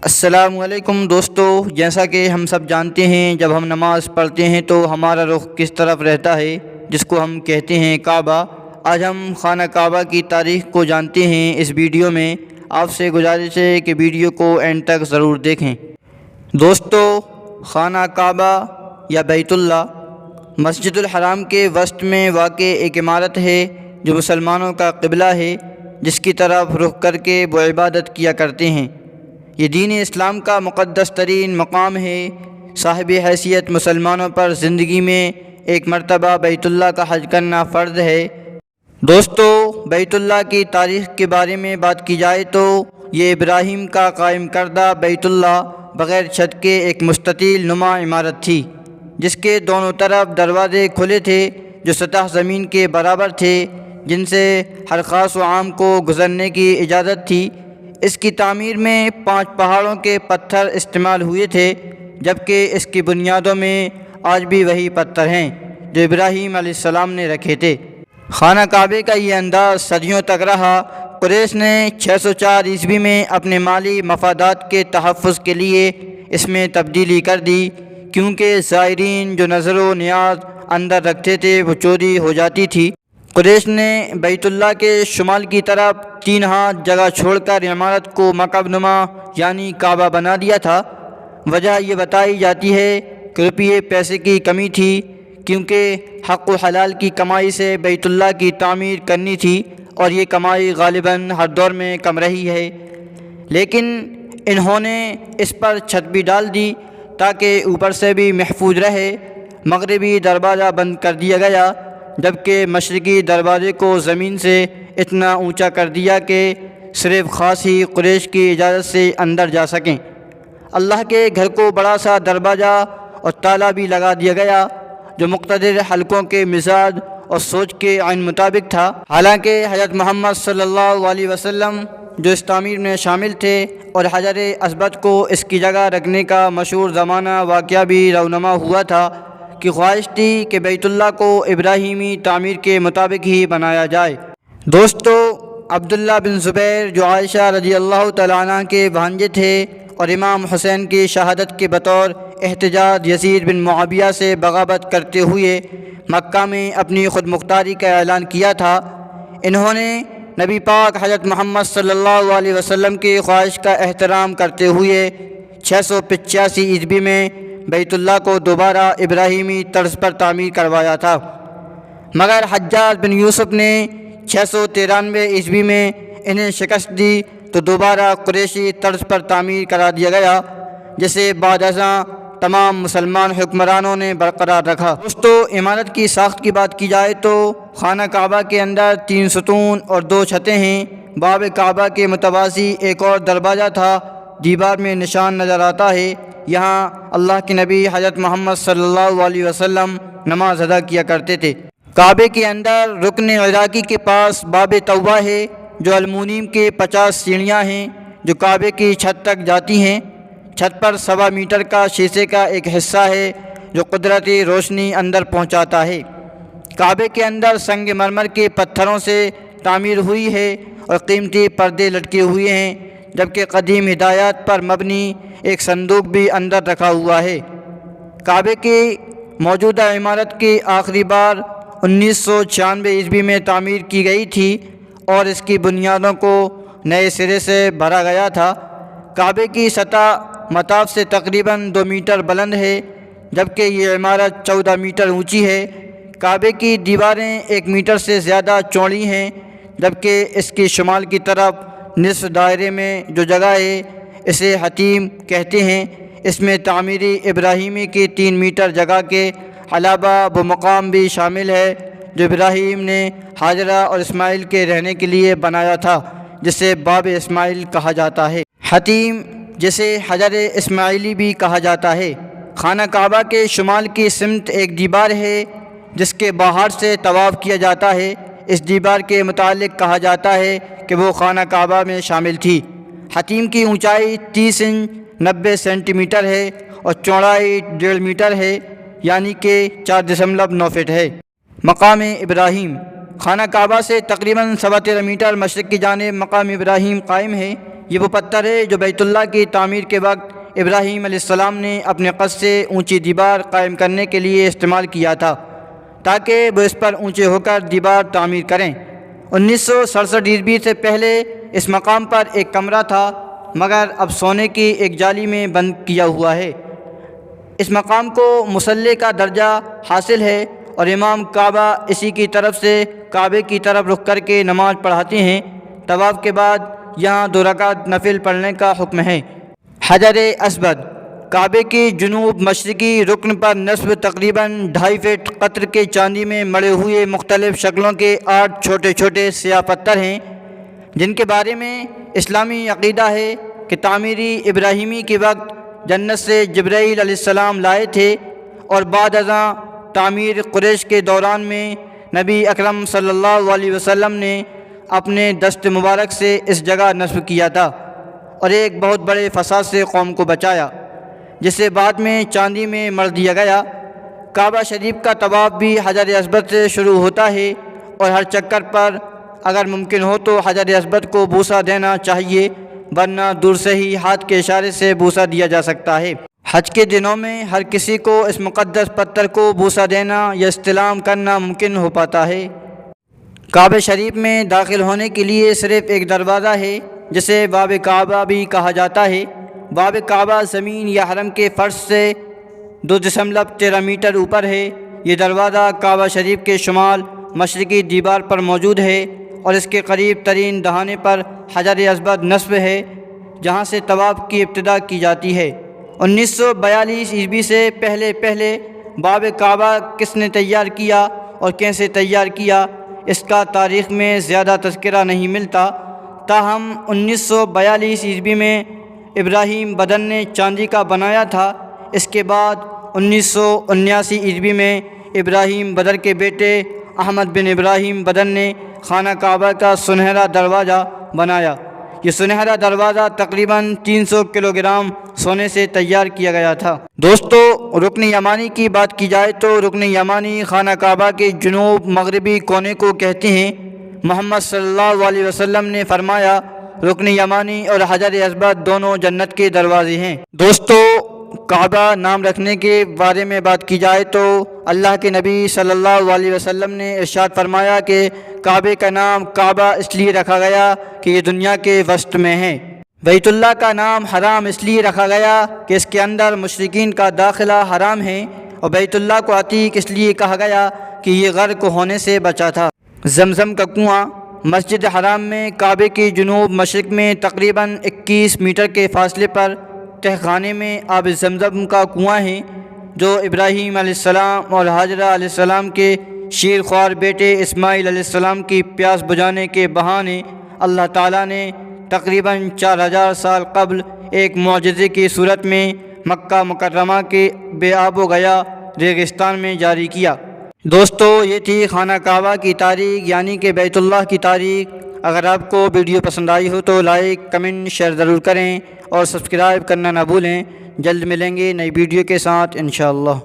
السلام علیکم دوستو، جیسا کہ ہم سب جانتے ہیں جب ہم نماز پڑھتے ہیں تو ہمارا رخ کس طرف رہتا ہے، جس کو ہم کہتے ہیں کعبہ۔ آج ہم خانہ کعبہ کی تاریخ کو جانتے ہیں۔ اس ویڈیو میں آپ سے گزارش ہے کہ ویڈیو کو اینڈ تک ضرور دیکھیں۔ دوستو، خانہ کعبہ یا بیت اللہ مسجد الحرام کے وسط میں واقع ایک عمارت ہے جو مسلمانوں کا قبلہ ہے، جس کی طرف رخ کر کے وہ عبادت کیا کرتے ہیں۔ یہ دین اسلام کا مقدس ترین مقام ہے۔ صاحب حیثیت مسلمانوں پر زندگی میں ایک مرتبہ بیت اللہ کا حج کرنا فرض ہے۔ دوستو، بیت اللہ کی تاریخ کے بارے میں بات کی جائے تو یہ ابراہیم کا قائم کردہ بیت اللہ بغیر چھت کے ایک مستطیل نما عمارت تھی، جس کے دونوں طرف دروازے کھلے تھے جو سطح زمین کے برابر تھے، جن سے ہر خاص و عام کو گزرنے کی اجازت تھی۔ اس کی تعمیر میں 5 پہاڑوں کے پتھر استعمال ہوئے تھے، جبکہ اس کی بنیادوں میں آج بھی وہی پتھر ہیں جو ابراہیم علیہ السلام نے رکھے تھے۔ خانہ کعبے کا یہ انداز صدیوں تک رہا۔ قریش نے 604 عیسوی میں اپنے مالی مفادات کے تحفظ کے لیے اس میں تبدیلی کر دی، کیونکہ زائرین جو نظر و نیاز اندر رکھتے تھے وہ چوری ہو جاتی تھی۔ قریش نے بیت اللہ کے شمال کی طرف 3 ہاتھ جگہ چھوڑ کر عمارت کو مکعب نما یعنی کعبہ بنا دیا تھا۔ وجہ یہ بتائی جاتی ہے کہ روپیے پیسے کی کمی تھی، کیونکہ حق و حلال کی کمائی سے بیت اللہ کی تعمیر کرنی تھی، اور یہ کمائی غالباً ہر دور میں کم رہی ہے۔ لیکن انہوں نے اس پر چھت بھی ڈال دی تاکہ اوپر سے بھی محفوظ رہے۔ مغربی دروازہ بند کر دیا گیا، جبکہ مشرقی دروازے کو زمین سے اتنا اونچا کر دیا کہ صرف خاص ہی قریش کی اجازت سے اندر جا سکیں۔ اللہ کے گھر کو بڑا سا دروازہ اور تالا بھی لگا دیا گیا، جو مقتدر حلقوں کے مزاج اور سوچ کے عین مطابق تھا۔ حالانکہ حضرت محمد صلی اللہ علیہ وسلم جو اس تعمیر میں شامل تھے اور حجر اسود کو اس کی جگہ رکھنے کا مشہور زمانہ واقعہ بھی رونما ہوا تھا، کی خواہش تھی کہ بیت اللہ کو ابراہیمی تعمیر کے مطابق ہی بنایا جائے۔ دوستو، عبداللہ بن زبیر جو عائشہ رضی اللہ تعالیٰ عنہ کے بھانجے تھے اور امام حسین کی شہادت کے بطور احتجاج یزید بن معاویہ سے بغاوت کرتے ہوئے مکہ میں اپنی خود مختاری کا اعلان کیا تھا، انہوں نے نبی پاک حضرت محمد صلی اللہ علیہ وسلم کی خواہش کا احترام کرتے ہوئے 685 عیسوی میں بیت اللہ کو دوبارہ ابراہیمی طرز پر تعمیر کروایا تھا، مگر حجاج بن یوسف نے 693 عیسوی میں انہیں شکست دی تو دوبارہ قریشی طرز پر تعمیر کرا دیا گیا، جسے بعد ازاں تمام مسلمان حکمرانوں نے برقرار رکھا۔ دوستو، عمارت کی ساخت کی بات کی جائے تو خانہ کعبہ کے اندر 3 ستون اور 2 چھتیں ہیں۔ باب کعبہ کے متوازی ایک اور دروازہ تھا، دیوار میں نشان نظر آتا ہے، یہاں اللہ کے نبی حضرت محمد صلی اللہ علیہ وسلم نماز ادا کیا کرتے تھے۔ کعبے کے اندر رکن عراقی کے پاس باب توبہ ہے، جو المونیم کے 50 سیڑھیاں ہیں جو کعبے کی چھت تک جاتی ہیں۔ چھت پر 1.25 میٹر کا شیشے کا ایک حصہ ہے جو قدرتی روشنی اندر پہنچاتا ہے۔ کعبے کے اندر سنگ مرمر کے پتھروں سے تعمیر ہوئی ہے اور قیمتی پردے لٹکے ہوئے ہیں، جبکہ قدیم ہدایات پر مبنی ایک صندوق بھی اندر رکھا ہوا ہے۔ کعبے کی موجودہ عمارت کی آخری بار 1996 عیسوی میں تعمیر کی گئی تھی اور اس کی بنیادوں کو نئے سرے سے بھرا گیا تھا۔ کعبے کی سطح مطاف سے تقریباً 2 میٹر بلند ہے، جبکہ یہ عمارت 14 میٹر اونچی ہے۔ کعبے کی دیواریں 1 میٹر سے زیادہ چوڑی ہیں، جبکہ اس کی شمال کی طرف نصف دائرے میں جو جگہ ہے اسے حتیم کہتے ہیں۔ اس میں تعمیری ابراہیمی کی 3 میٹر جگہ کے علاوہ وہ مقام بھی شامل ہے جو ابراہیم نے ہاجرہ اور اسماعیل کے رہنے کے لیے بنایا تھا، جسے باب اسماعیل کہا جاتا ہے۔ حتیم، جسے حجر اسماعیلی بھی کہا جاتا ہے۔ خانہ کعبہ کے شمال کی سمت ایک دیوار ہے جس کے باہر سے طواف کیا جاتا ہے۔ اس دیوار کے متعلق کہا جاتا ہے کہ وہ خانہ کعبہ میں شامل تھی۔ حتیم کی اونچائی 30 انچ 90 سینٹی میٹر ہے اور چوڑائی 1.5 میٹر ہے، یعنی کہ 4.9 فٹ ہے۔ مقام ابراہیم، خانہ کعبہ سے تقریباً 13.25 میٹر مشرق کی جانب مقام ابراہیم قائم ہے۔ یہ وہ پتھر ہے جو بیت اللہ کی تعمیر کے وقت ابراہیم علیہ السلام نے اپنے قصد سے اونچی دیوار قائم کرنے کے لیے استعمال کیا تھا تاکہ وہ اس پر اونچے ہو کر دیوار تعمیر کریں۔ 1967 عیسوی سے پہلے اس مقام پر ایک کمرہ تھا، مگر اب سونے کی ایک جالی میں بند کیا ہوا ہے۔ اس مقام کو مصلی کا درجہ حاصل ہے اور امام کعبہ اسی کی طرف سے کعبے کی طرف رخ کر کے نماز پڑھاتے ہیں۔ طواف کے بعد یہاں 2 رکعت نفل پڑھنے کا حکم ہے۔ حجر اسود کعبے کی جنوب مشرقی رکن پر نصب تقریباً 2.5 فٹ قطر کے چاندی میں مڑے ہوئے مختلف شکلوں کے 8 چھوٹے چھوٹے سیاہ پتھر ہیں، جن کے بارے میں اسلامی عقیدہ ہے کہ تعمیری ابراہیمی کے وقت جنت سے جبرائیل علیہ السلام لائے تھے اور بعد ازاں تعمیر قریش کے دوران میں نبی اکرم صلی اللہ علیہ وسلم نے اپنے دست مبارک سے اس جگہ نصب کیا تھا اور ایک بہت بڑے فساد سے قوم کو بچایا، جسے بعد میں چاندی میں مڑ دیا گیا۔ کعبہ شریف کا طواف بھی حجر اسود سے شروع ہوتا ہے اور ہر چکر پر اگر ممکن ہو تو حجر اسود کو بوسہ دینا چاہیے، ورنہ دور سے ہی ہاتھ کے اشارے سے بوسہ دیا جا سکتا ہے۔ حج کے دنوں میں ہر کسی کو اس مقدس پتھر کو بوسہ دینا یا استلام کرنا ممکن ہو پاتا ہے۔ کعبہ شریف میں داخل ہونے کے لیے صرف ایک دروازہ ہے جسے باب کعبہ بھی کہا جاتا ہے۔ باب کعبہ زمین یا حرم کے فرش سے 2.13 میٹر اوپر ہے۔ یہ دروازہ کعبہ شریف کے شمال مشرقی دیوار پر موجود ہے اور اس کے قریب ترین دہانے پر حجر اسود نصب ہے، جہاں سے طواف کی ابتدا کی جاتی ہے۔ 1942 عیسوی سے پہلے باب کعبہ کس نے تیار کیا اور کیسے تیار کیا، اس کا تاریخ میں زیادہ تذکرہ نہیں ملتا، تاہم 1942 عیسوی میں ابراہیم بدر نے چاندی کا بنایا تھا۔ اس کے بعد 1979 عیسوی میں ابراہیم بدر کے بیٹے احمد بن ابراہیم بدر نے خانہ کعبہ کا سنہرا دروازہ بنایا۔ یہ سنہرا دروازہ تقریباً 300 کلوگرام سونے سے تیار کیا گیا تھا۔ دوستو، رکن یمانی کی بات کی جائے تو رکن یمانی خانہ کعبہ کے جنوب مغربی کونے کو کہتے ہیں۔ محمد صلی اللہ علیہ وسلم نے فرمایا، رکن یمانی اور حجر اسود دونوں جنت کے دروازے ہیں۔ دوستو، کعبہ نام رکھنے کے بارے میں بات کی جائے تو اللہ کے نبی صلی اللہ علیہ وسلم نے ارشاد فرمایا کہ کعبے کا نام کعبہ اس لیے رکھا گیا کہ یہ دنیا کے وسط میں ہے۔ بیت اللہ کا نام حرام اس لیے رکھا گیا کہ اس کے اندر مشرکین کا داخلہ حرام ہے، اور بیت اللہ کو عتیق اس لیے کہا گیا کہ یہ غرق ہونے سے بچا تھا۔ زمزم کا کنواں مسجد حرام میں کعبے کی جنوب مشرق میں تقریباً 21 میٹر کے فاصلے پر تہ خانے میں آب زمزم کا کنواں ہے، جو ابراہیم علیہ السلام اور حاجرہ علیہ السلام کے شیر خوار بیٹے اسماعیل علیہ السلام کی پیاس بجھانے کے بہانے اللہ تعالیٰ نے تقریباً 4000 سال قبل ایک معجزے کی صورت میں مکہ مکرمہ کے بے آب و گیا ریگستان میں جاری کیا۔ دوستو، یہ تھی خانہ کعبہ کی تاریخ، یعنی کہ بیت اللہ کی تاریخ۔ اگر آپ کو ویڈیو پسند آئی ہو تو لائک، کمنٹ، شیئر ضرور کریں اور سبسکرائب کرنا نہ بھولیں۔ جلد ملیں گے نئی ویڈیو کے ساتھ انشاءاللہ۔